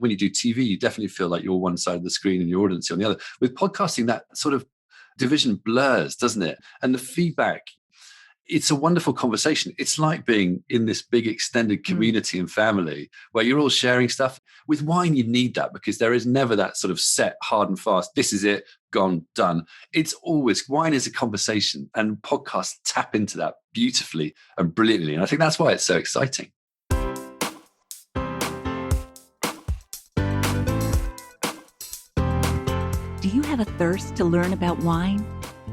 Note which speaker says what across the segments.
Speaker 1: when you do TV, you definitely feel like you're one side of the screen and your audience on the other. With podcasting, that sort of division blurs, doesn't it? And the feedback, it's a wonderful conversation. It's like being in this big extended community and family where you're all sharing stuff. With wine, you need that because there is never that sort of set, hard and fast. This is it, gone, done. It's always, wine is a conversation, and podcasts tap into that beautifully and brilliantly. And I think that's why it's so exciting.
Speaker 2: Do you have a thirst to learn about wine?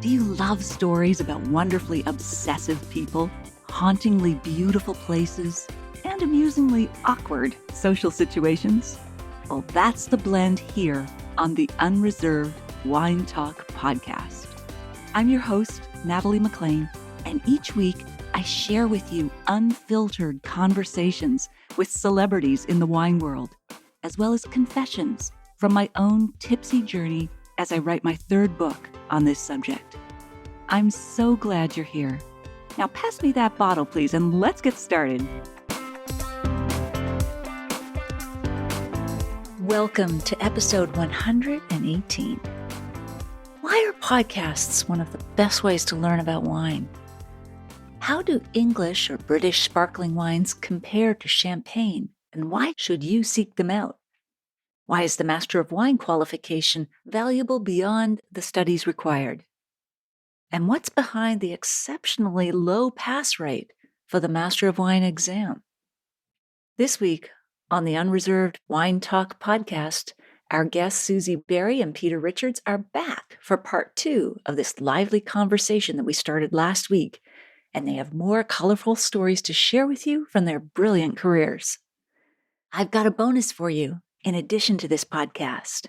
Speaker 2: Do you love stories about wonderfully obsessive people, hauntingly beautiful places, and amusingly awkward social situations? Well, that's the blend here on the Unreserved Wine Talk podcast. I'm your host, Natalie McLean, and each week I share with you unfiltered conversations with celebrities in the wine world, as well as confessions from my own tipsy journey as I write my third book on this subject. I'm so glad you're here. Now pass me that bottle, please, and let's get started. Welcome to episode 118. Why are podcasts one of the best ways to learn about wine? How do English or British sparkling wines compare to champagne, and why should you seek them out? Why is the Master of Wine qualification valuable beyond the studies required? And what's behind the exceptionally low pass rate for the Master of Wine exam? This week on the Unreserved Wine Talk podcast, our guests Susie Barrie and Peter Richards are back for part 2 of this lively conversation that we started last week, and they have more colorful stories to share with you from their brilliant careers. I've got a bonus for you in addition to this podcast.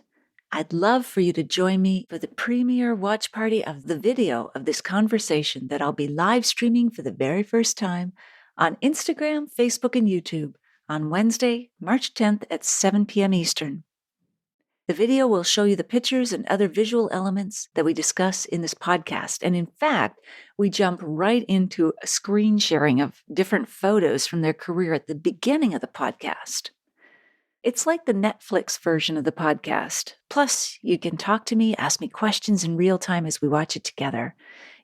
Speaker 2: I'd love for you to join me for the premiere watch party of the video of this conversation that I'll be live streaming for the very first time on Instagram, Facebook, and YouTube on Wednesday, March 10th at 7 p.m. Eastern. The video will show you the pictures and other visual elements that we discuss in this podcast. And in fact, we jump right into a screen sharing of different photos from their career at the beginning of the podcast. It's like the Netflix version of the podcast. Plus, you can talk to me, ask me questions in real time as we watch it together.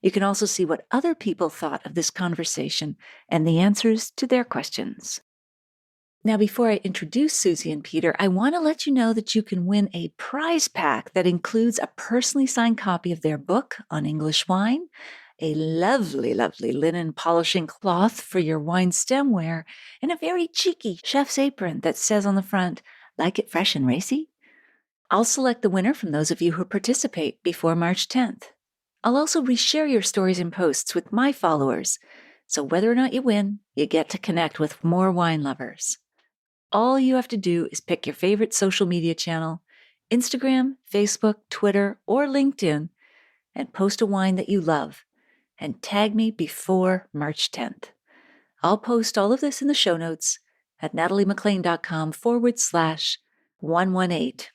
Speaker 2: You can also see what other people thought of this conversation and the answers to their questions. Now, before I introduce Susie and Peter, I want to let you know that you can win a prize pack that includes a personally signed copy of their book on English wine, a lovely, lovely linen polishing cloth for your wine stemware, and a very cheeky chef's apron that says on the front, "Like it fresh and racy?" I'll select the winner from those of you who participate before March 10th. I'll also reshare your stories and posts with my followers, so whether or not you win, you get to connect with more wine lovers. All you have to do is pick your favorite social media channel, Instagram, Facebook, Twitter, or LinkedIn, and post a wine that you love, and tag me before March 10th. I'll post all of this in the show notes at nataliemclean.com/118.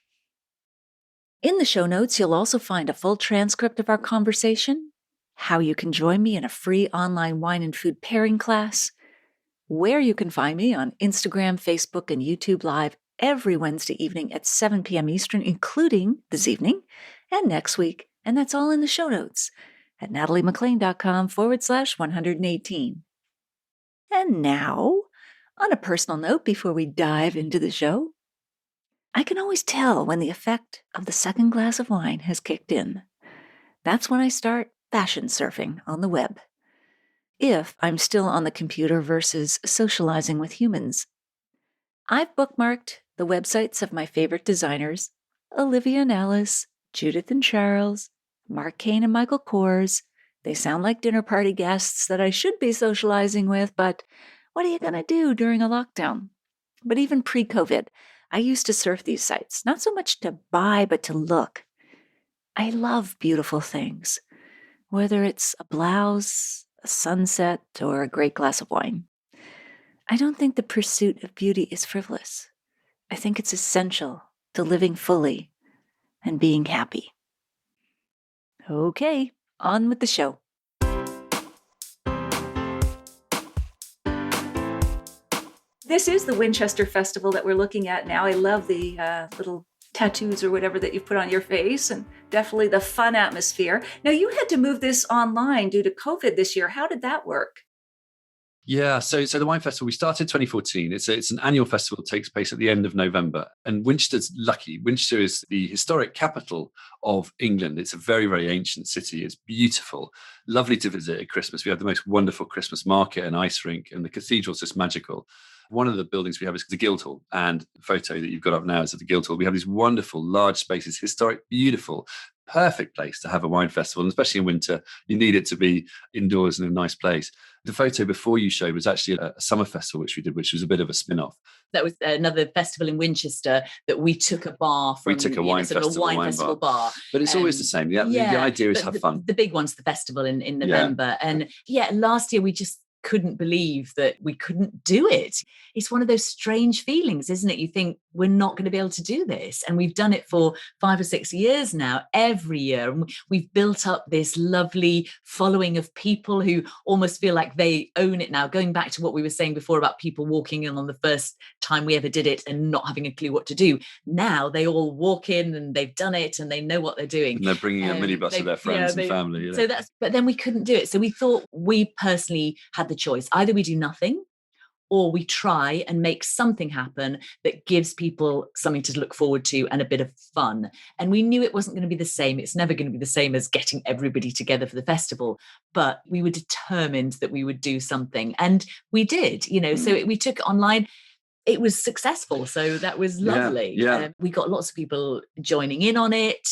Speaker 2: In the show notes, you'll also find a full transcript of our conversation, how you can join me in a free online wine and food pairing class, where you can find me on Instagram, Facebook, and YouTube Live every Wednesday evening at 7 p.m. Eastern, including this evening and next week. And that's all in the show notes at nataliemclean.com/118. And now, on a personal note before we dive into the show, I can always tell when the effect of the second glass of wine has kicked in. That's when I start fashion surfing on the web. If I'm still on the computer versus socializing with humans. I've bookmarked the websites of my favorite designers, Olivia and Alice, Judith and Charles, Mark Kane and Michael Kors. They sound like dinner party guests that I should be socializing with, but what are you going to do during a lockdown? But even pre-COVID, I used to surf these sites, not so much to buy, but to look. I love beautiful things, whether it's a blouse, a sunset, or a great glass of wine. I don't think the pursuit of beauty is frivolous. I think it's essential to living fully and being happy. Okay, on with the show. This is the Winchester Festival that we're looking at now. I love the little tattoos or whatever that you've put on your face, and definitely the fun atmosphere. Now, you had to move this online due to COVID this year. How did that work?
Speaker 1: Yeah, so the Wine Festival, we started 2014. It's an annual festival that takes place at the end of November. And Winchester's lucky. Winchester is the historic capital of England. It's a very, very ancient city. It's beautiful, lovely to visit at Christmas. We have the most wonderful Christmas market and ice rink, and the cathedral's just magical. One of the buildings we have is the Guildhall, and the photo that you've got up now is at the Guildhall. We have these wonderful, large spaces, historic, beautiful, perfect place to have a wine festival, and especially in winter, you need it to be indoors in a nice place. The photo before you showed was actually a summer festival, which we did, which was a bit of a spin-off.
Speaker 3: That was another festival in Winchester that we took a bar from.
Speaker 1: We took a wine festival
Speaker 3: bar.
Speaker 1: But it's always the same. The idea is have fun.
Speaker 3: The big one's the festival in November. And last year we just couldn't believe that we couldn't do it. It's one of those strange feelings, isn't it? You think we're not going to be able to do this. And we've done it for 5 or 6 years now, every year. And we've built up this lovely following of people who almost feel like they own it now. Going back to what we were saying before about people walking in on the first time we ever did it and not having a clue what to do. Now they all walk in and they've done it and they know what they're doing.
Speaker 1: And they're bringing a minibus of their friends and family. You know?
Speaker 3: But then we couldn't do it. So we thought, we personally had the choice. Either we do nothing, or we try and make something happen that gives people something to look forward to and a bit of fun. And we knew it wasn't going to be the same. It's never going to be the same as getting everybody together for the festival. But we were determined that we would do something. And we did, so we took it online. It was successful. So that was lovely.
Speaker 1: Yeah.
Speaker 3: We got lots of people joining in on it.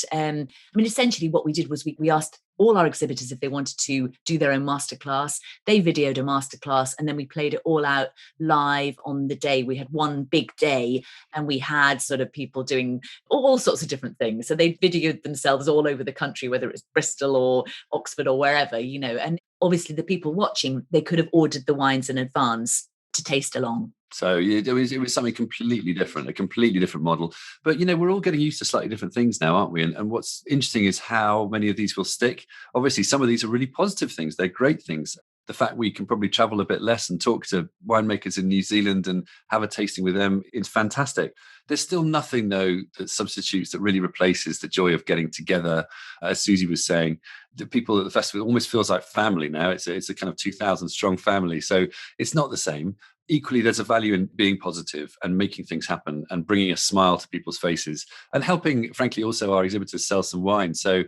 Speaker 3: Essentially what we did was we asked all our exhibitors if they wanted to do their own masterclass. They videoed a masterclass and then we played it all out live on the day. We had one big day and we had sort of people doing all sorts of different things. So they videoed themselves all over the country, whether it's Bristol or Oxford or wherever, and obviously the people watching, they could have ordered the wines in advance to taste along.
Speaker 1: So it was something completely different, a completely different model. But, we're all getting used to slightly different things now, aren't we? And what's interesting is how many of these will stick. Obviously, some of these are really positive things. They're great things. The fact we can probably travel a bit less and talk to winemakers in New Zealand and have a tasting with them is fantastic. There's still nothing, though, that substitutes, that really replaces the joy of getting together. As Susie was saying, the people at the festival almost feels like family now. It's a kind of 2,000 strong family. So it's not the same. Equally, there's a value in being positive and making things happen and bringing a smile to people's faces and helping, frankly, also our exhibitors sell some wine. So,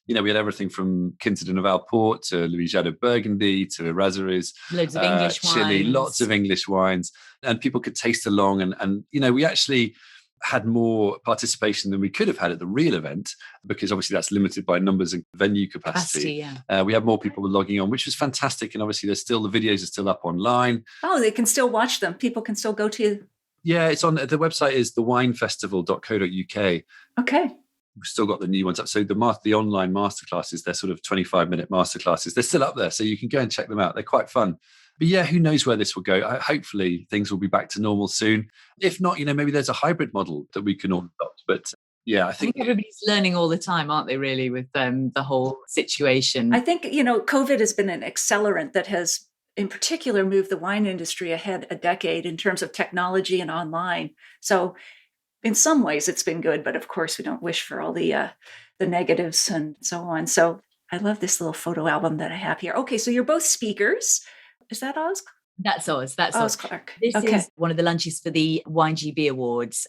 Speaker 1: we had everything from Quinta de Noval Port to Louis Jadot Burgundy to Errázuriz,
Speaker 3: loads of English
Speaker 1: Chile,
Speaker 3: wines.
Speaker 1: Lots of English wines, and people could taste along. And we actually had more participation than we could have had at the real event, because obviously that's limited by numbers and venue capacity. We had more people logging on, which was fantastic. And obviously the videos are still up online.
Speaker 2: Oh, they can still watch them. People can still go to.
Speaker 1: Yeah, it's on, the website is thewinefestival.co.uk.
Speaker 2: Okay.
Speaker 1: We've still got the new ones up. So the online masterclasses, they're sort of 25-minute masterclasses. They're still up there. So you can go and check them out. They're quite fun. But yeah, who knows where this will go? Hopefully things will be back to normal soon. If not, maybe there's a hybrid model that we can all adopt. But yeah, I think
Speaker 3: everybody's learning all the time, aren't they, really, with the whole situation?
Speaker 2: I think, COVID has been an accelerant that has, in particular, moved the wine industry ahead a decade in terms of technology and online. So in some ways it's been good, but of course we don't wish for all the negatives and so on. So I love this little photo album that I have here. Okay, so you're both speakers. Is that Oz?
Speaker 3: That's Oz. That's
Speaker 2: Oz Clark.
Speaker 3: This is one of the lunches for the WineGB Awards.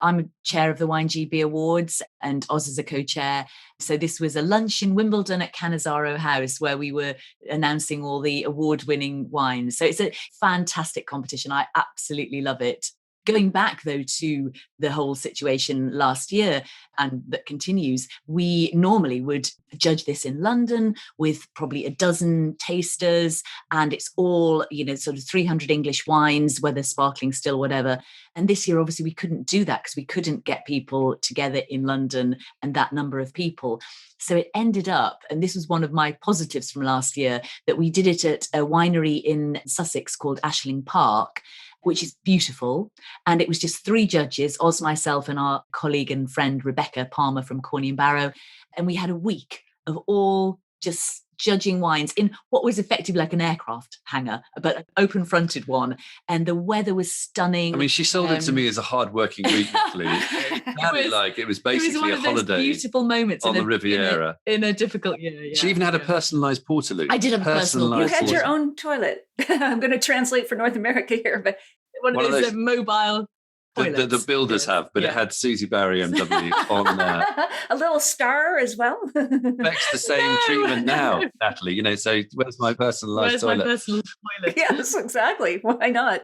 Speaker 3: I'm a chair of the WineGB Awards and Oz is a co-chair. So this was a lunch in Wimbledon at Cannizzaro House where we were announcing all the award-winning wines. So it's a fantastic competition. I absolutely love it. Going back, though, to the whole situation last year, and that continues, we normally would judge this in London with probably a dozen tasters, and it's all, sort of 300 English wines, whether sparkling, still, whatever. And this year, obviously, we couldn't do that because we couldn't get people together in London and that number of people. So it ended up, and this was one of my positives from last year, that we did it at a winery in Sussex called Ashling Park, which is beautiful. And it was just 3 judges, Oz, myself, and our colleague and friend, Rebecca Palmer from Corney and Barrow. And we had a week of all just judging wines in what was effectively like an aircraft hangar, but an open-fronted one. And the weather was stunning.
Speaker 1: I mean, she sold it to me as a hard-working week, Natalie. It was basically a holiday.
Speaker 3: Beautiful moments
Speaker 1: on the Riviera
Speaker 3: in a difficult year. Yeah,
Speaker 1: she even had a personalised portaloo.
Speaker 3: I did have a personalised.
Speaker 2: You had your own toilet. I'm going to translate for North America here, but
Speaker 3: one of those mobile.
Speaker 1: The builders have, but it had Susie Barrie MW on there.
Speaker 2: A little star as well.
Speaker 1: Expects the same treatment now, Natalie. So where's my personalised toilet?
Speaker 3: My personal toilet?
Speaker 2: Yes, exactly. Why not?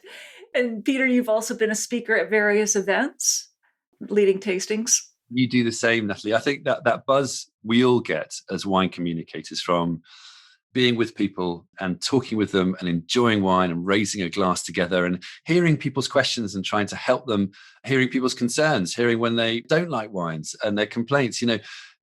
Speaker 2: And Peter, you've also been a speaker at various events, leading tastings.
Speaker 1: You do the same, Natalie. I think that buzz we all get as wine communicators from being with people and talking with them and enjoying wine and raising a glass together and hearing people's questions and trying to help them, hearing people's concerns, hearing when they don't like wines and their complaints.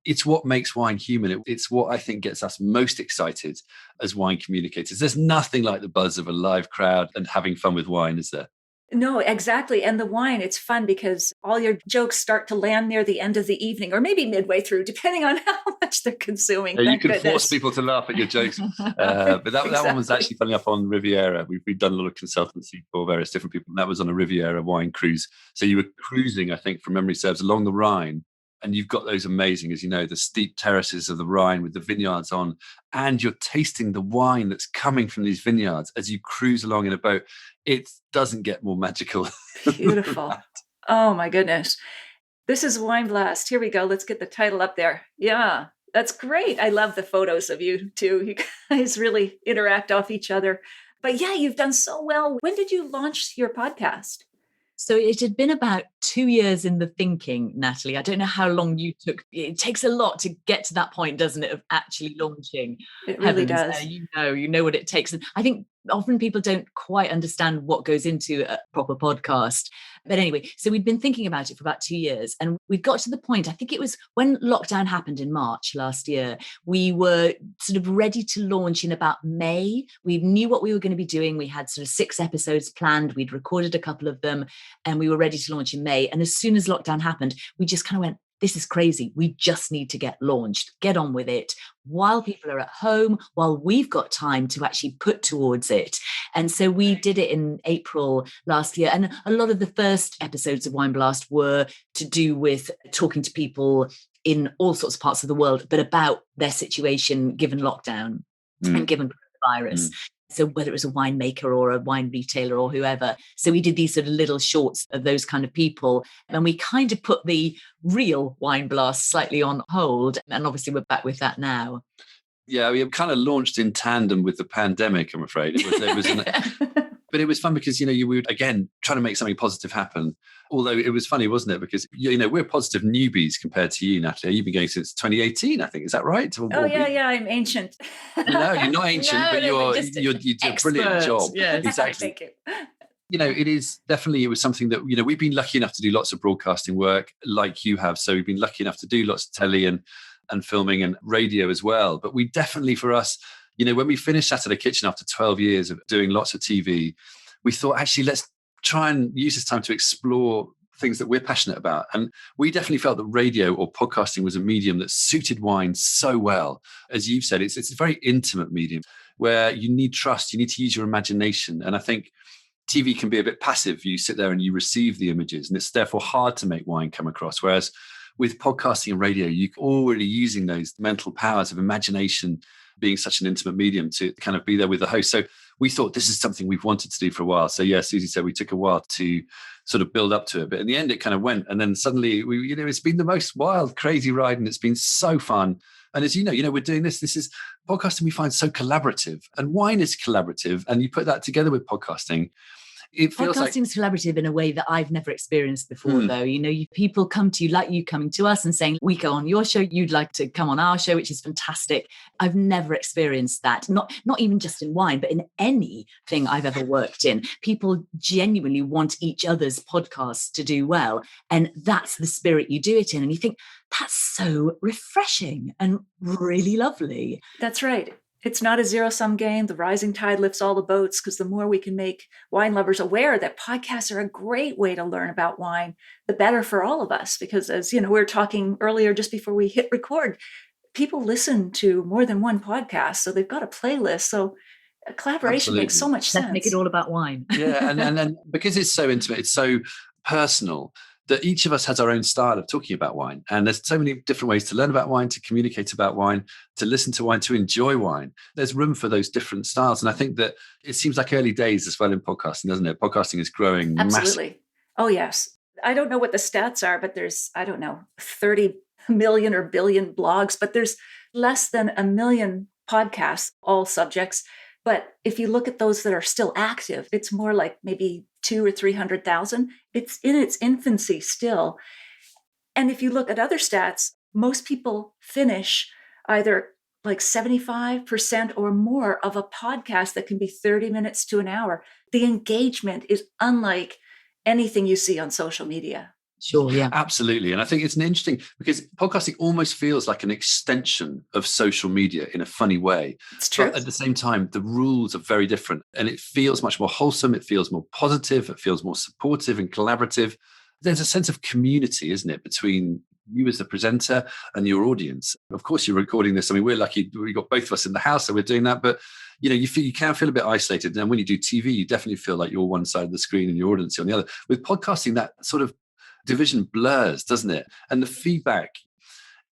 Speaker 1: It's what makes wine human. It's what I think gets us most excited as wine communicators. There's nothing like the buzz of a live crowd and having fun with wine, is there?
Speaker 2: No, exactly. And the wine, it's fun because all your jokes start to land near the end of the evening or maybe midway through, depending on how much they're consuming.
Speaker 1: Yeah, you can force people to laugh at your jokes. But that one was actually funny up on Riviera. We've done a lot of consultancy for various different people. And that was on a Riviera wine cruise. So you were cruising, I think, from memory serves, along the Rhine. And you've got those amazing, as you know, the steep terraces of the Rhine with the vineyards on, and you're tasting the wine that's coming from these vineyards as you cruise along in a boat. It doesn't get more magical.
Speaker 2: Beautiful. Oh, my goodness. This is Wine Blast. Here we go. Let's get the title up there. Yeah, that's great. I love the photos of you too. You guys really interact off each other. But yeah, you've done so well. When did you launch your podcast?
Speaker 3: So it had been about 2 years in the thinking, Natalie. I don't know how long you took. It takes a lot to get to that point, doesn't it, of actually launching.
Speaker 2: It really does.
Speaker 3: You know what it takes. And I think often people don't quite understand what goes into a proper podcast. But anyway, so we'd been thinking about it for about 2 years. And we got to the point, I think it was when lockdown happened in March last year, we were sort of ready to launch in about May. We knew what we were going to be doing. We had sort of 6 episodes planned. We'd recorded a couple of them and we were ready to launch in May. And as soon as lockdown happened, we just kind of went, this is crazy. We just need to get launched, get on with it while people are at home, while we've got time to actually put towards it. And so we did it in April last year. And a lot of the first episodes of Wine Blast were to do with talking to people in all sorts of parts of the world, but about their situation given lockdown and given coronavirus. So whether it was a winemaker or a wine retailer or whoever. So we did these sort of little shorts of those kind of people. And we kind of put the real Wine Blast slightly on hold. And obviously we're back with that now.
Speaker 1: Yeah, we kind of launched in tandem with the pandemic, I'm afraid. But it was fun because, you were, again, trying to make something positive happen. Although it was funny, wasn't it? Because, we're positive newbies compared to you, Natalie. You've been going since 2018, I think. Is that right?
Speaker 2: Yeah, I'm ancient.
Speaker 1: No, you're not ancient, but you do a brilliant job.
Speaker 3: Yes.
Speaker 1: Exactly.
Speaker 2: Thank you.
Speaker 1: It was something that, we've been lucky enough to do lots of broadcasting work like you have. So we've been lucky enough to do lots of telly and filming and radio as well. But we definitely, for us, when we finished Saturday Kitchen after 12 years of doing lots of TV, we thought, actually, let's try and use this time to explore things that we're passionate about. And we definitely felt that radio or podcasting was a medium that suited wine so well. As you've said, it's a very intimate medium where you need trust, you need to use your imagination. And I think TV can be a bit passive. You sit there and you receive the images, and it's therefore hard to make wine come across. Whereas with podcasting and radio, you're already using those mental powers of imagination, being such an intimate medium, to kind of be there with the host. So we thought this is something we've wanted to do for a while. So yeah, Susie said we took a while to sort of build up to it, but in the end it kind of went. And then suddenly it's been the most wild, crazy ride, and it's been so fun. And as you know, we're doing this is podcasting we find so collaborative, and wine is collaborative. And you put that together with podcasting, it feels
Speaker 3: podcasting's collaborative in a way that I've never experienced before, though. People come to you like you coming to us and saying, we go on your show, you'd like to come on our show, which is fantastic. I've never experienced that, not even just in wine, but in anything I've ever worked in. People genuinely want each other's podcasts to do well. And that's the spirit you do it in. And you think, that's so refreshing and really lovely.
Speaker 2: That's right. It's not a zero-sum game. The rising tide lifts all the boats, because the more we can make wine lovers aware that podcasts are a great way to learn about wine, the better for all of us. Because as we were talking earlier, just before we hit record, people listen to more than one podcast, so they've got a playlist. So collaboration makes so much sense.
Speaker 3: Let's make it all about wine.
Speaker 1: Yeah, and because it's so intimate, it's so personal, that each of us has our own style of talking about wine. And there's so many different ways to learn about wine, to communicate about wine, to listen to wine, to enjoy wine. There's room for those different styles. And I think that it seems like early days as well in podcasting, doesn't it? Podcasting is growing
Speaker 2: Absolutely.
Speaker 1: massively.
Speaker 2: Oh, yes. I don't know what the stats are, but there's, 30 million or billion blogs, but there's less than 1 million podcasts, all subjects. But if you look at those that are still active, it's more like maybe 200,000 or 300,000. It's in its infancy still. And if you look at other stats, most people finish either like 75% or more of a podcast that can be 30 minutes to an hour. The engagement is unlike anything you see on social media.
Speaker 3: Sure, yeah.
Speaker 1: Absolutely. And I think it's an interesting, because podcasting almost feels like an extension of social media in a funny way.
Speaker 2: It's true.
Speaker 1: But at the same time, the rules are very different and it feels much more wholesome. It feels more positive. It feels more supportive and collaborative. There's a sense of community, isn't it, between you as the presenter and your audience. Of course, you're recording this. I mean, we're lucky we got both of us in the house, so we're doing that. But you can feel a bit isolated. And when you do TV, you definitely feel like you're one side of the screen and your audience on the other. With podcasting, that sort of division blurs, doesn't it? And the feedback,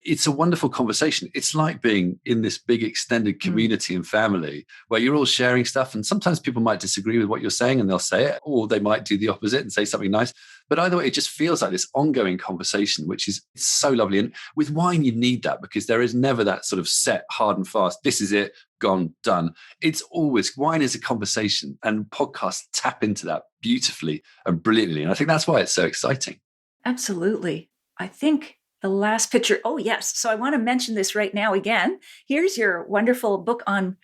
Speaker 1: it's a wonderful conversation. It's like being in this big extended community and family where you're all sharing stuff. And sometimes people might disagree with what you're saying and they'll say it, or they might do the opposite and say something nice. But either way, it just feels like this ongoing conversation, which is so lovely. And with wine, you need that because there is never that sort of set, hard and fast. This is it, gone, done. It's always, wine is a conversation, and podcasts tap into that beautifully and brilliantly. And I think that's why it's so exciting.
Speaker 2: Absolutely. I think the last picture. Oh, yes. So I want to mention this right now again. Here's your wonderful book on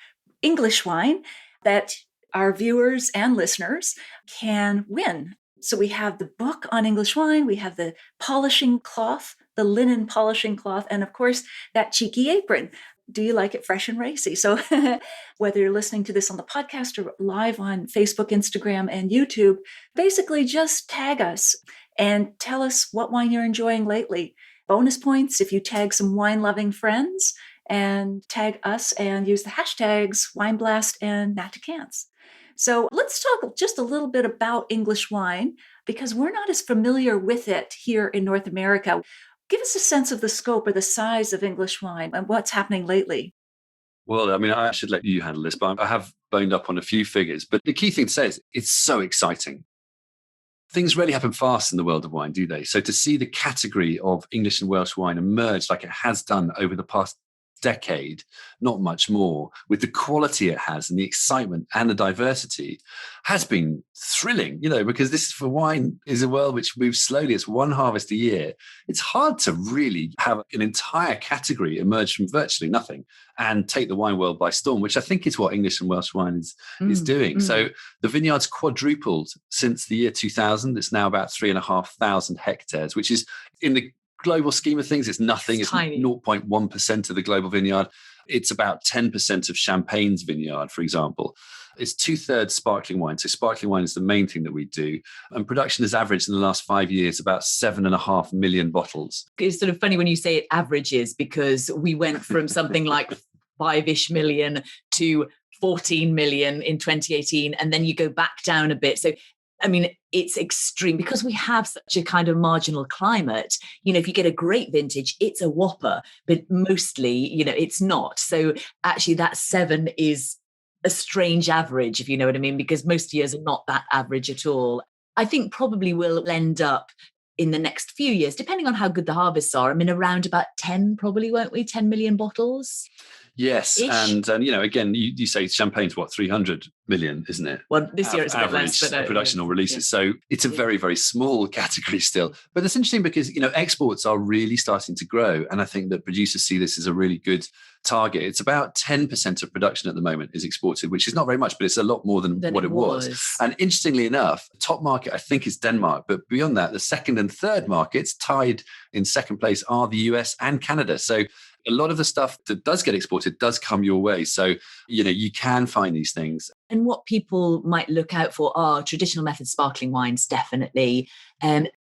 Speaker 2: English wine that our viewers and listeners can win. So we have the book on English wine. We have the polishing cloth, the linen polishing cloth, and of course, that cheeky apron. Do you like it fresh and racy? So whether you're listening to this on the podcast or live on Facebook, Instagram, and YouTube, basically just tag us and tell us what wine you're enjoying lately. Bonus points if you tag some wine-loving friends and tag us and use the hashtags WineBlast and NatToCans. So let's talk just a little bit about English wine because we're not as familiar with it here in North America. Give us a sense of the scope or the size of English wine and what's happening lately.
Speaker 1: Well, I mean, I should let you handle this, but I have boned up on a few figures. But the key thing to say is it's so exciting. Things really happen fast in the world of wine, do they? So to see the category of English and Welsh wine emerge like it has done over the past decade, not much more, with the quality it has and the excitement and the diversity, has been thrilling, because this for wine is a world which moves slowly. It's one harvest a year. It's hard to really have an entire category emerge from virtually nothing and take the wine world by storm, which I think is what English and Welsh wine is doing. So the vineyard's quadrupled since the year 2000. It's now about 3,500 hectares, which is, in the global scheme of things, it's nothing. It's 0.1% of the global vineyard. It's about 10% of Champagne's vineyard, for example. It's 2/3 sparkling wine. So sparkling wine is the main thing that we do. And production has averaged in the last 5 years about 7.5 million bottles.
Speaker 3: It's sort of funny when you say it averages, because we went from something like 5-ish million to 14 million in 2018. And then you go back down a bit. So I mean, it's extreme because we have such a kind of marginal climate. If you get a great vintage, it's a whopper, but mostly, it's not. So actually that 7 is a strange average, if you know what I mean, because most years are not that average at all. I think probably we'll end up in the next few years, depending on how good the harvests are, around about 10, probably, won't we? 10 million bottles.
Speaker 1: Yes. Ish. And again, you say Champagne's 300 million, isn't it?
Speaker 3: Well, this year it's a bit less.
Speaker 1: But production or releases. Yeah. So it's a very, very small category still. But it's interesting because, exports are really starting to grow. And I think that producers see this as a really good target. It's about 10% of production at the moment is exported, which is not very much, but it's a lot more than what it was. And interestingly enough, the top market, I think, is Denmark. But beyond that, the second and third markets tied in second place are the US and Canada. So a lot of the stuff that does get exported does come your way. So, you can find these things.
Speaker 3: And what people might look out for are traditional method sparkling wines, definitely.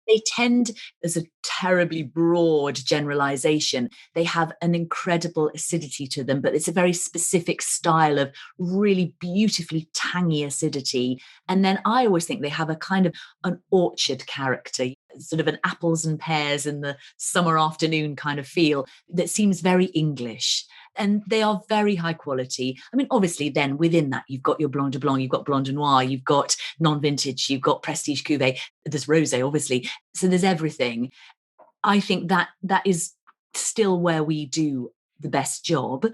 Speaker 3: they tend, as a terribly broad generalization, they have an incredible acidity to them, but it's a very specific style of really beautifully tangy acidity. And then I always think they have a kind of an orchard character, sort of an apples and pears in the summer afternoon kind of feel that seems very English. And they are very high quality. I mean, obviously, then within that, you've got your Blanc de Blanc, you've got Blanc de Noir, you've got non-vintage, you've got Prestige Cuvée, there's Rosé, obviously. So there's everything. I think that is still where we do the best job.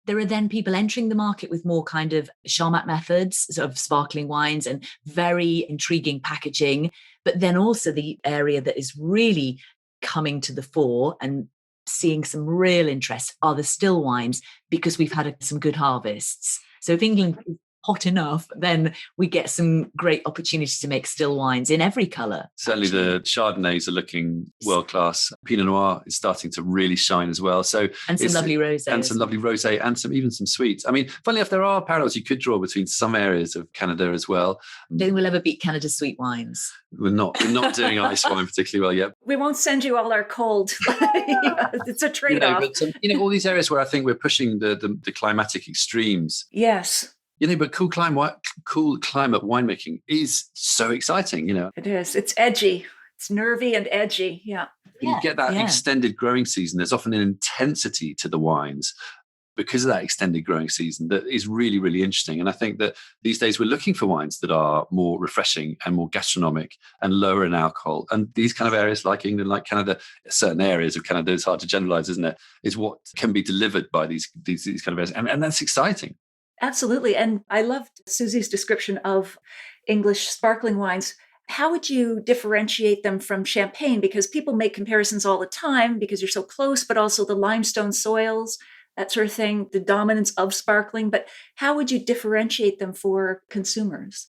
Speaker 3: There are then people entering the market with more kind of Charmat methods, sort of sparkling wines and very intriguing packaging. But then also the area that is really coming to the fore and seeing some real interest are the still wines, because we've had some good harvests. So if England is hot enough, then we get some great opportunities to make still wines in every colour.
Speaker 1: Certainly the Chardonnays are looking world-class. Pinot Noir is starting to really shine as well. So
Speaker 3: and some lovely rosé.
Speaker 1: And some lovely rosé and even some sweets. I mean, funnily enough, there are parallels you could draw between some areas of Canada as well.
Speaker 3: I don't think we'll ever beat Canada's sweet wines.
Speaker 1: We're not doing ice wine particularly well yet.
Speaker 2: We won't send you all our cold. It's a trade-off.
Speaker 1: But all these areas where I think we're pushing the climatic extremes.
Speaker 2: Yes.
Speaker 1: But cool climate winemaking is so exciting,
Speaker 2: It is. It's edgy. It's nervy and edgy. Yeah.
Speaker 1: You get that extended growing season. There's often an intensity to the wines because of that extended growing season that is really, really interesting. And I think that these days we're looking for wines that are more refreshing and more gastronomic and lower in alcohol. And these kind of areas like England, like Canada, certain areas of Canada, it's hard to generalize, isn't it? Is what can be delivered by these kind of areas. And that's exciting.
Speaker 2: Absolutely. And I loved Susie's description of English sparkling wines. How would you differentiate them from champagne? Because people make comparisons all the time because you're so close, but also the limestone soils, that sort of thing, the dominance of sparkling. But how would you differentiate them for consumers?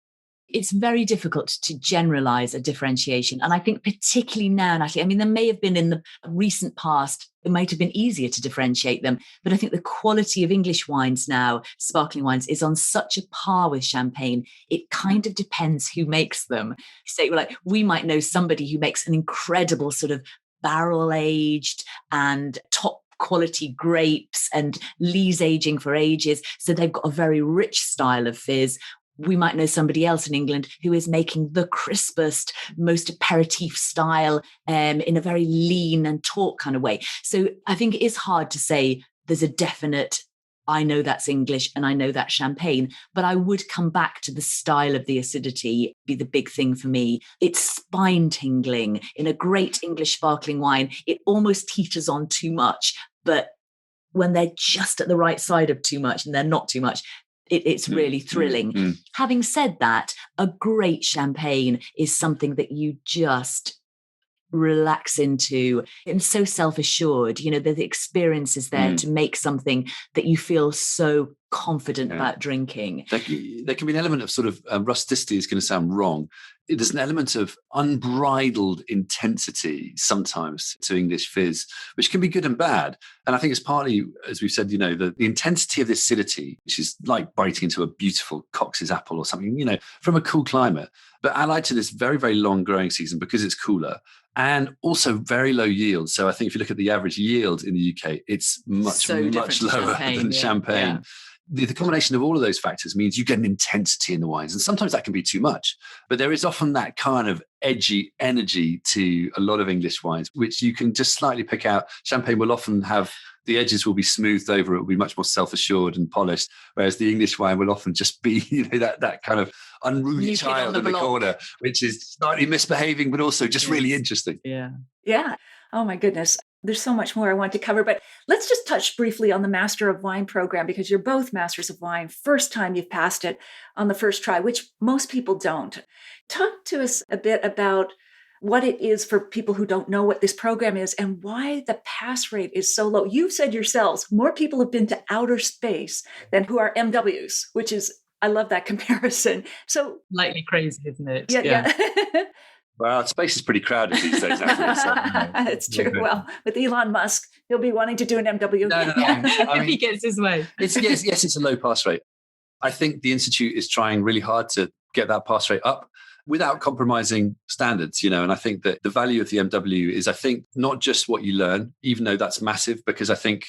Speaker 3: It's very difficult to generalize a differentiation. And I think particularly now, Natalie, I mean, there may have been in the recent past, it might have been easier to differentiate them. But I think the quality of English wines now, sparkling wines, is on such a par with champagne. It kind of depends who makes them. Say, we might know somebody who makes an incredible sort of barrel aged and top quality grapes and lees aging for ages. So they've got a very rich style of fizz. We might know somebody else in England who is making the crispest, most aperitif style in a very lean and taut kind of way. So I think it is hard to say there's a definite, I know that's English and I know that's champagne, but I would come back to the style of the acidity, be the big thing for me. It's spine tingling. In a great English sparkling wine, it almost teeters on too much, but when they're just at the right side of too much and they're not too much, it's really thrilling. Having said that, a great champagne is something that you just relax into and so self-assured. The experience is there to make something that you feel so confident about drinking.
Speaker 1: There can be an element of sort of rusticity is going to sound wrong. There's an element of unbridled intensity sometimes to English fizz, which can be good and bad. And I think it's partly, as we've said, the intensity of the acidity, which is like biting into a beautiful Cox's apple or something, from a cool climate. But allied to this very, very long growing season because it's cooler and also very low yield. So I think if you look at the average yield in the UK, it's much lower than champagne. Yeah. The combination of all of those factors means you get an intensity in the wines. And sometimes that can be too much. But there is often that kind of edgy energy to a lot of English wines, which you can just slightly pick out. Champagne will often have, the edges will be smoothed over. It will be much more self-assured and polished. Whereas the English wine will often just be, that kind of unruly child in the corner, which is slightly misbehaving, but also just really interesting.
Speaker 3: Yeah.
Speaker 2: Yeah. Oh my goodness. There's so much more I want to cover, but let's just touch briefly on the Master of Wine program, because you're both Masters of Wine. First time you've passed it on the first try, which most people don't. Talk to us a bit about what it is for people who don't know what this program is and why the pass rate is so low. You've said yourselves, more people have been to outer space than who are MWs, which is, I love that comparison. So
Speaker 3: slightly crazy, isn't it?
Speaker 2: Yeah.
Speaker 1: Well, space is pretty crowded these days.
Speaker 2: It's true. Well, with Elon Musk, he'll be wanting to do an MW.
Speaker 1: No.
Speaker 3: If he gets his way.
Speaker 1: Yes, it's a low pass rate. I think the Institute is trying really hard to get that pass rate up. without compromising standards, and I think that the value of the MW is, I think, not just what you learn, even though that's massive, because I think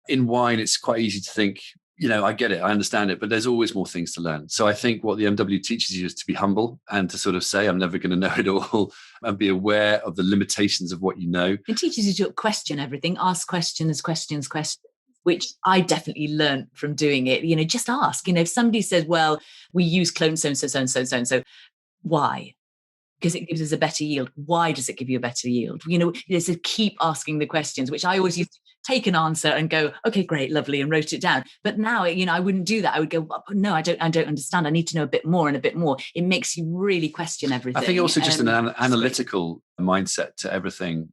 Speaker 1: in wine, it's quite easy to think, I get it, I understand it, but there's always more things to learn. So I think what the MW teaches you is to be humble and to sort of say, I'm never going to know it all, and be aware of the limitations of what you know.
Speaker 3: It teaches you to question everything, ask questions, which I definitely learned from doing it. Just ask. If somebody says, well, we use clone so and so, so and so, so and so, why? Because it gives us a better yield. Why does it give you a better yield? So keep asking the questions, which I always used to take an answer and go, okay, great, lovely, and wrote it down. But now, I wouldn't do that. I would go, no, I don't understand. I need to know a bit more and a bit more. It makes you really question everything.
Speaker 1: I think also just an analytical mindset to everything,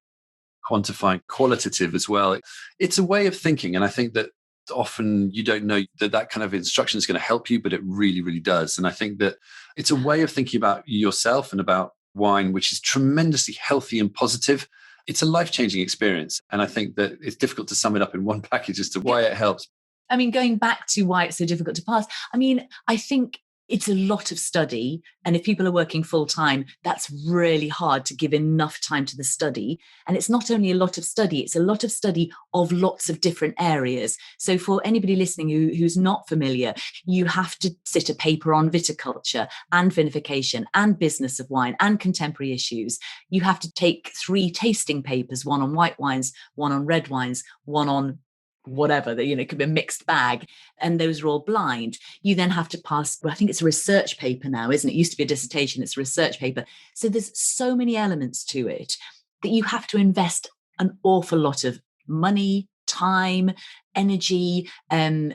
Speaker 1: quantifying, qualitative as well. It's a way of thinking. And I think that often you don't know that kind of instruction is going to help you, but it really, really does. And I think that it's a way of thinking about yourself and about wine, which is tremendously healthy and positive. It's a life-changing experience. And I think that it's difficult to sum it up in one package as to why it helps.
Speaker 3: Going back to why it's so difficult to pass, I think it's a lot of study. And if people are working full time, that's really hard to give enough time to the study. And it's not only a lot of study, it's a lot of study of lots of different areas. So for anybody listening who's not familiar, you have to sit a paper on viticulture and vinification and business of wine and contemporary issues. You have to take 3 tasting papers, one on white wines, one on red wines, one on whatever, that it could be a mixed bag, and those are all blind. You then have to pass, I think it's a research paper now, isn't it? It used to be a dissertation, it's a research paper. So there's so many elements to it that you have to invest an awful lot of money, time, energy,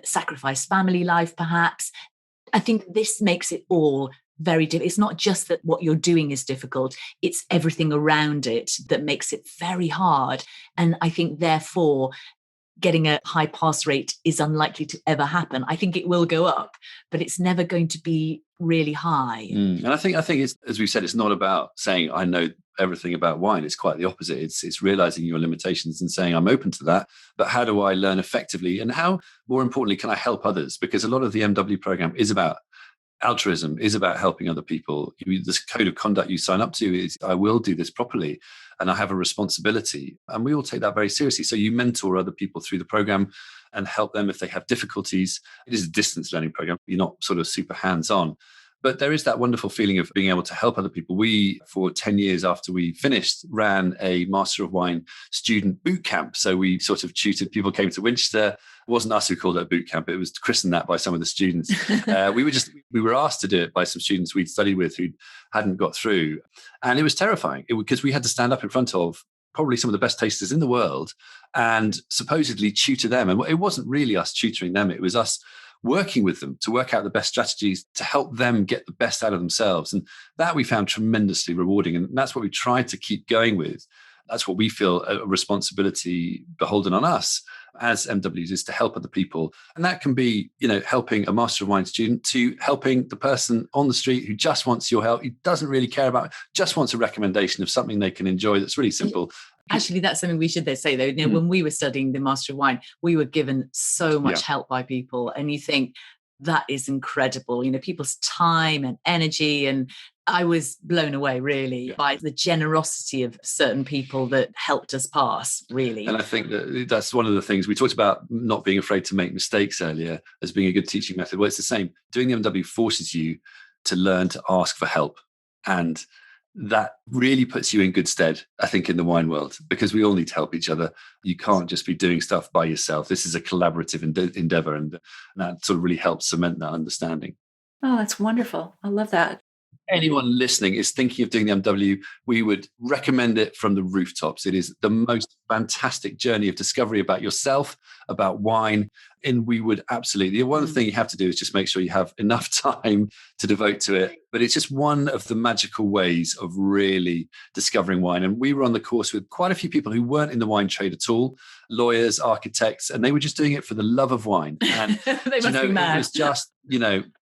Speaker 3: sacrifice family life perhaps. I think this makes it all very difficult. It's not just that what you're doing is difficult, it's everything around it that makes it very hard. And I think therefore getting a high pass rate is unlikely to ever happen. I think it will go up, but it's never going to be really high.
Speaker 1: And I think it's, as we've said, it's not about saying I know everything about wine. It's quite the opposite. It's realizing your limitations and saying I'm open to that, but how do I learn effectively? And how, more importantly, can I help others? Because a lot of the MW program is about altruism, is about helping other people. This code of conduct you sign up to is I will do this properly and I have a responsibility. And we all take that very seriously. So you mentor other people through the program and help them if they have difficulties. It is a distance learning program. You're not sort of super hands-on. But there is that wonderful feeling of being able to help other people. We, for 10 years after we finished, ran a Master of Wine student boot camp. So we sort of tutored, people came to Winchester. It wasn't us who called it a boot camp. It was christened that by some of the students. We were asked to do it by some students we'd studied with who hadn't got through. And it was terrifying because we had to stand up in front of probably some of the best tasters in the world and supposedly tutor them. And it wasn't really us tutoring them. It was us working with them to work out the best strategies to help them get the best out of themselves. And that we found tremendously rewarding. And that's what we tried to keep going with. That's what we feel a responsibility beholden on us as MWs is to help other people. And that can be, helping a Master of Wine student to helping the person on the street who just wants your help. He doesn't really care about, just wants a recommendation of something they can enjoy that's really simple.
Speaker 3: Actually, that's something we should say, though. When we were studying the Master of Wine, we were given so much help by people. And you think that is incredible, people's time and energy. And I was blown away, really, by the generosity of certain people that helped us pass, really.
Speaker 1: And I think that's one of the things we talked about, not being afraid to make mistakes earlier as being a good teaching method. Well, it's the same. Doing the MW forces you to learn to ask for help. And that really puts you in good stead, I think, in the wine world, because we all need to help each other. You can't just be doing stuff by yourself. This is a collaborative endeavor, and that sort of really helps cement that understanding.
Speaker 2: Oh, that's wonderful. I love that.
Speaker 1: Anyone listening is thinking of doing the MW, we would recommend it from the rooftops. It is the most fantastic journey of discovery about yourself, about wine. And we would absolutely, the one thing you have to do is just make sure you have enough time to devote to it. But it's just one of the magical ways of really discovering wine. And we were on the course with quite a few people who weren't in the wine trade at all, lawyers, architects, and they were just doing it for the love of wine. And
Speaker 3: they must be mad.
Speaker 1: It was just,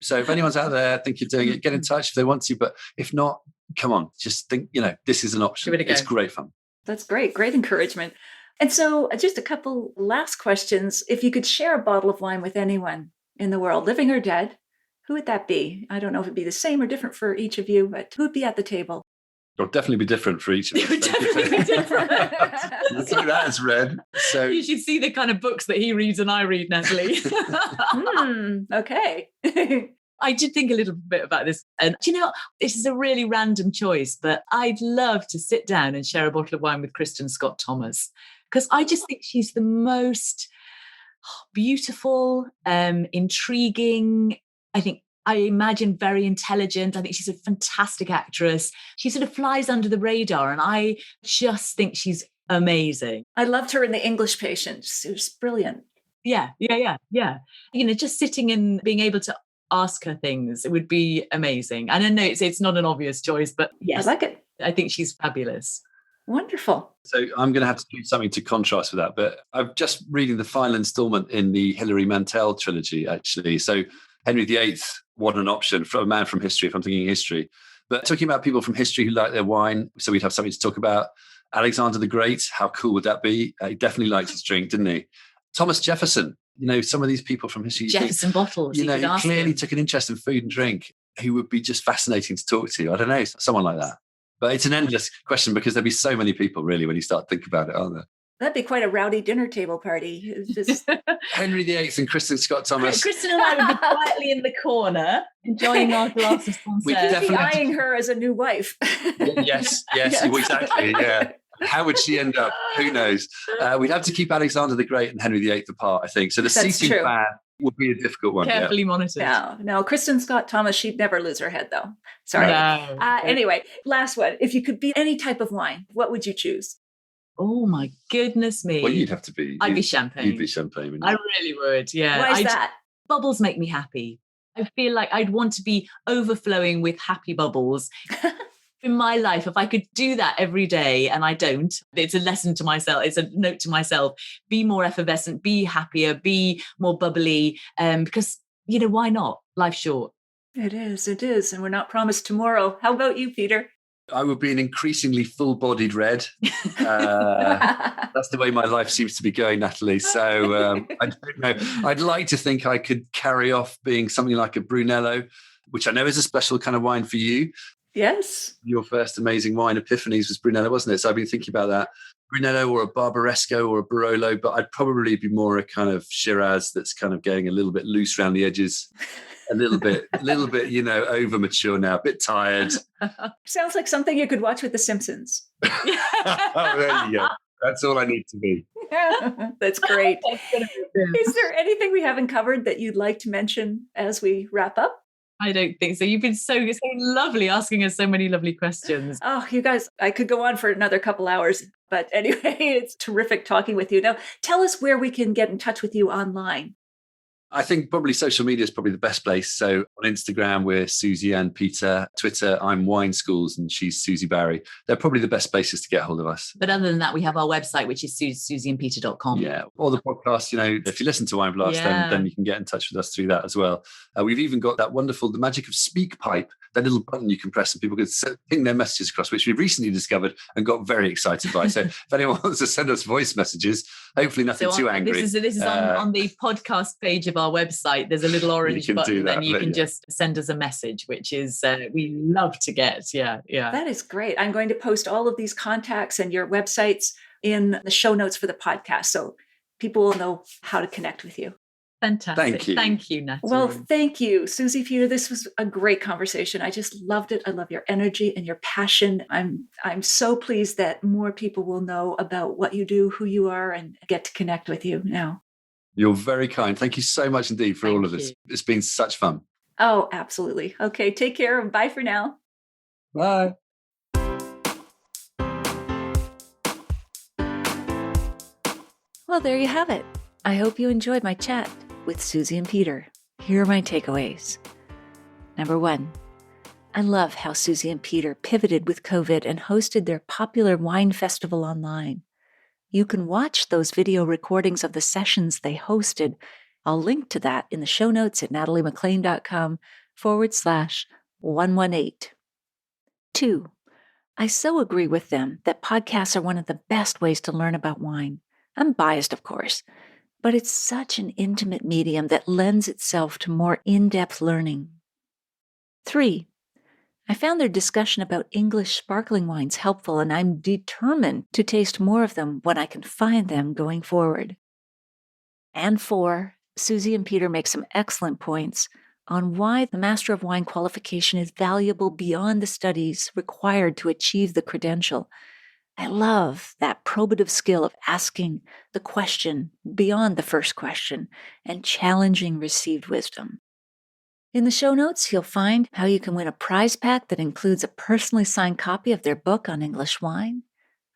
Speaker 1: so if anyone's out there think you're doing it, get in touch if they want to. But if not, come on, just think, this is an option. It's great fun.
Speaker 2: That's great. Great encouragement. And so just a couple last questions. If you could share a bottle of wine with anyone in the world, living or dead, Who would that be? I don't know if it'd be the same or different for each of you, but who'd be at the table?
Speaker 1: It'll definitely be different for each of us.
Speaker 3: It would definitely be different.
Speaker 1: Look, that is red. So
Speaker 3: You should see the kind of books that he reads and I read, Natalie.
Speaker 2: Okay.
Speaker 3: I did think a little bit about this. And do you know, this is a really random choice, but I'd love to sit down and share a bottle of wine with Kristen Scott Thomas, because I just think she's the most beautiful, intriguing, I imagine very intelligent. I think she's a fantastic actress. She sort of flies under the radar, and I just think she's amazing.
Speaker 2: I loved her in The English Patient. She was brilliant.
Speaker 3: Yeah. You know, just sitting and being able to ask her things, it would be amazing. And I know it's not an obvious choice, but yes,
Speaker 2: I like it.
Speaker 3: I think she's fabulous.
Speaker 2: Wonderful.
Speaker 1: So I'm going to have to do something to contrast with that. But I'm just reading the final installment in the Hilary Mantel trilogy, actually. So Henry VIII, what an option for a man from history, if I'm thinking history. But talking about people from history who like their wine, so we'd have something to talk about. Alexander the Great, how cool would that be? He definitely liked his drink, didn't he? Thomas Jefferson, you know, some of these people from history.
Speaker 3: Jefferson bottles.
Speaker 1: You know, he clearly took an interest in food and drink. He would be just fascinating to talk to. I don't know, someone like that. But it's an endless question because there'd be so many people, really, when you start thinking about it, aren't there?
Speaker 2: That'd be quite a rowdy dinner table party. It's just
Speaker 1: Henry VIII and Kristen Scott Thomas.
Speaker 3: Kristen and I would be quietly in the corner, enjoying our glass of
Speaker 1: We'd
Speaker 3: Sancerre.
Speaker 2: be eyeing her as a new wife.
Speaker 1: Yes, exactly. Yeah. How would she end up? Who knows? We'd have to keep Alexander the Great and Henry VIII apart, I think. So the
Speaker 2: That's
Speaker 1: seating
Speaker 2: true.
Speaker 1: plan would be a difficult one.
Speaker 3: Carefully monitored.
Speaker 2: No, Kristen Scott Thomas, she'd never lose her head, though. Sorry.
Speaker 3: No.
Speaker 2: Anyway, last one. If you could be any type of wine, what would you choose?
Speaker 3: Oh my goodness me.
Speaker 1: Well, you'd have to be.
Speaker 3: I'd be champagne.
Speaker 1: You'd be champagne. Wouldn't you?
Speaker 3: I really would, yeah.
Speaker 2: Why is that?
Speaker 3: Bubbles make me happy. I feel like I'd want to be overflowing with happy bubbles. In my life, if I could do that every day, and I don't, it's a lesson to myself, it's a note to myself, be more effervescent, be happier, be more bubbly, because, you know, why not? Life's short.
Speaker 2: It is, and we're not promised tomorrow. How about you, Peter?
Speaker 1: I would be an increasingly full-bodied red. That's the way my life seems to be going, Natalie. So I don't know. I'd like to think I could carry off being something like a Brunello, which I know is a special kind of wine for you.
Speaker 2: Yes.
Speaker 1: Your first amazing wine, Epiphanies, was Brunello, wasn't it? So I've been thinking about that. Brunello or a Barbaresco or a Barolo, but I'd probably be more a kind of Shiraz that's kind of getting a little bit loose around the edges. A little bit, you know, over mature now, a bit tired.
Speaker 2: Sounds like something you could watch with The Simpsons.
Speaker 1: Oh, there you go. That's all I need to be.
Speaker 2: That's great. Is there anything we haven't covered that you'd like to mention as we wrap up?
Speaker 3: I don't think so. You've been so lovely asking us so many lovely questions.
Speaker 2: Oh, you guys, I could go on for another couple hours. But anyway, it's terrific talking with you. Now, tell us where we can get in touch with you online.
Speaker 1: I think probably social media is probably the best place. So on Instagram, we're Susie and Peter. Twitter, I'm Wine Schools and she's Susie Barrie. They're probably the best places to get hold of us.
Speaker 3: But other than that, we have our website, which is susieandpeter.com.
Speaker 1: Yeah. Or the podcast, you know, if you listen to Wine Blast, then you can get in touch with us through that as well. We've even got that wonderful, the magic of SpeakPipe, that little button you can press and people can ping their messages across, which we've recently discovered and got very excited by. So if anyone wants to send us voice messages, hopefully nothing too angry.
Speaker 3: This is on the podcast page of our website. There's a little orange button, and you can just send us a message, which is we love to get. Yeah.
Speaker 2: That is great. I'm going to post all of these contacts and your websites in the show notes for the podcast, so people will know how to connect with you.
Speaker 3: Fantastic. Thank you, Natalie.
Speaker 2: Well, thank you, Susie, Peter. This was a great conversation. I just loved it. I love your energy and your passion. I'm so pleased that more people will know about what you do, who you are, and get to connect with you now.
Speaker 1: You're very kind. Thank you so much indeed for all of this. It's been such fun.
Speaker 2: Oh, absolutely. Okay, take care and bye for now.
Speaker 1: Bye.
Speaker 2: Well, there you have it. I hope you enjoyed my chat with Susie and Peter. Here are my takeaways. Number 1, I love how Susie and Peter pivoted with COVID and hosted their popular wine festival online. You can watch those video recordings of the sessions they hosted. I'll link to that in the show notes at nataliemclean.com/118. 2, I so agree with them that podcasts are one of the best ways to learn about wine. I'm biased, of course, but it's such an intimate medium that lends itself to more in-depth learning. 3. I found their discussion about English sparkling wines helpful, and I'm determined to taste more of them when I can find them going forward. And 4, Susie and Peter make some excellent points on why the Master of Wine qualification is valuable beyond the studies required to achieve the credential. I love that probative skill of asking the question beyond the first question and challenging received wisdom. In the show notes, you'll find how you can win a prize pack that includes a personally signed copy of their book on English wine,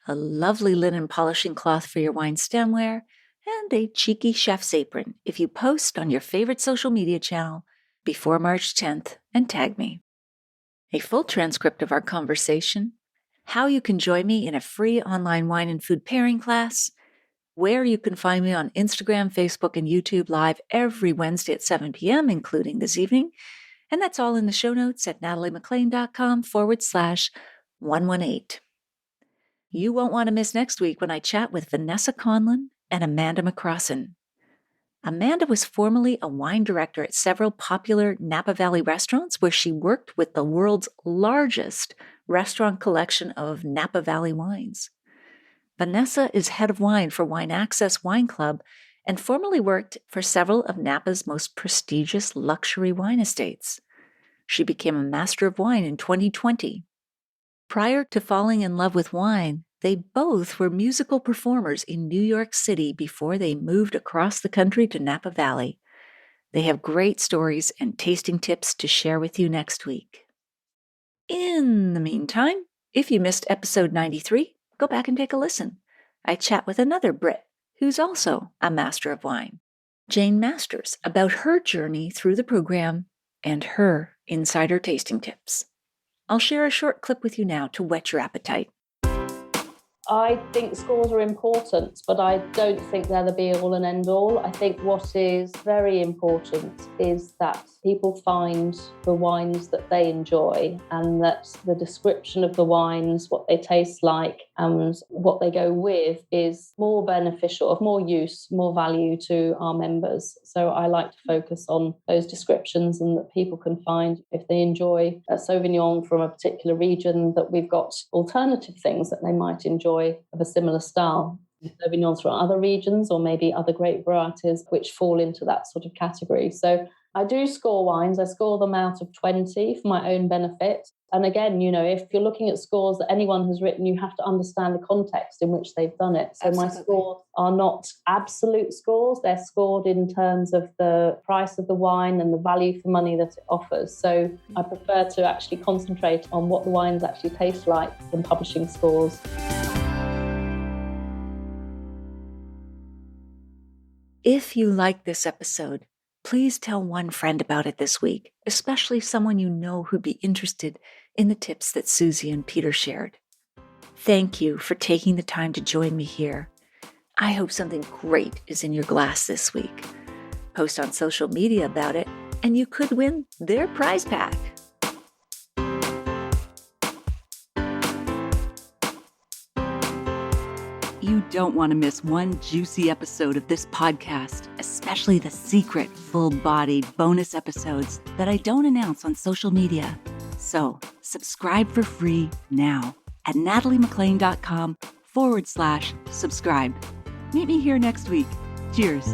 Speaker 2: a lovely linen polishing cloth for your wine stemware, and a cheeky chef's apron if you post on your favorite social media channel before March 10th and tag me. A full transcript of our conversation, how you can join me in a free online wine and food pairing class, where you can find me on Instagram, Facebook, and YouTube live every Wednesday at 7 p.m., including this evening. And that's all in the show notes at nataliemaclean.com/118. You won't want to miss next week when I chat with Vanessa Conlon and Amanda McCrossan. Amanda was formerly a wine director at several popular Napa Valley restaurants where she worked with the world's largest restaurant collection of Napa Valley wines. Vanessa is head of wine for Wine Access Wine Club and formerly worked for several of Napa's most prestigious luxury wine estates. She became a Master of Wine in 2020. Prior to falling in love with wine, they both were musical performers in New York City before they moved across the country to Napa Valley. They have great stories and tasting tips to share with you next week. In the meantime, if you missed episode 93, go back and take a listen. I chat with another Brit who's also a Master of Wine, Jane Masters, about her journey through the program and her insider tasting tips. I'll share a short clip with you now to whet your appetite.
Speaker 4: I think scores are important, but I don't think they're the be-all and end-all. I think what is very important is that people find the wines that they enjoy and that the description of the wines, what they taste like and what they go with is more beneficial, of more use, more value to our members. So I like to focus on those descriptions and that people can find if they enjoy a Sauvignon from a particular region, that we've got alternative things that they might enjoy of a similar style. Sauvignons from other regions or maybe other grape varieties which fall into that sort of category. So I do score wines. I score them out of 20 for my own benefit. And again, you know, if you're looking at scores that anyone has written, you have to understand the context in which they've done it. So Absolutely. My scores are not absolute scores. They're scored in terms of the price of the wine and the value for money that it offers. So I prefer to actually concentrate on what the wines actually taste like than publishing scores.
Speaker 2: If you like this episode, please tell one friend about it this week, especially someone you know who'd be interested in the tips that Susie and Peter shared. Thank you for taking the time to join me here. I hope something great is in your glass this week. Post on social media about it, and you could win their prize pack. You don't want to miss one juicy episode of this podcast, especially the secret, full-bodied bonus episodes that I don't announce on social media. So, subscribe for free now at nataliemaclean.com/subscribe. Meet me here next week. Cheers.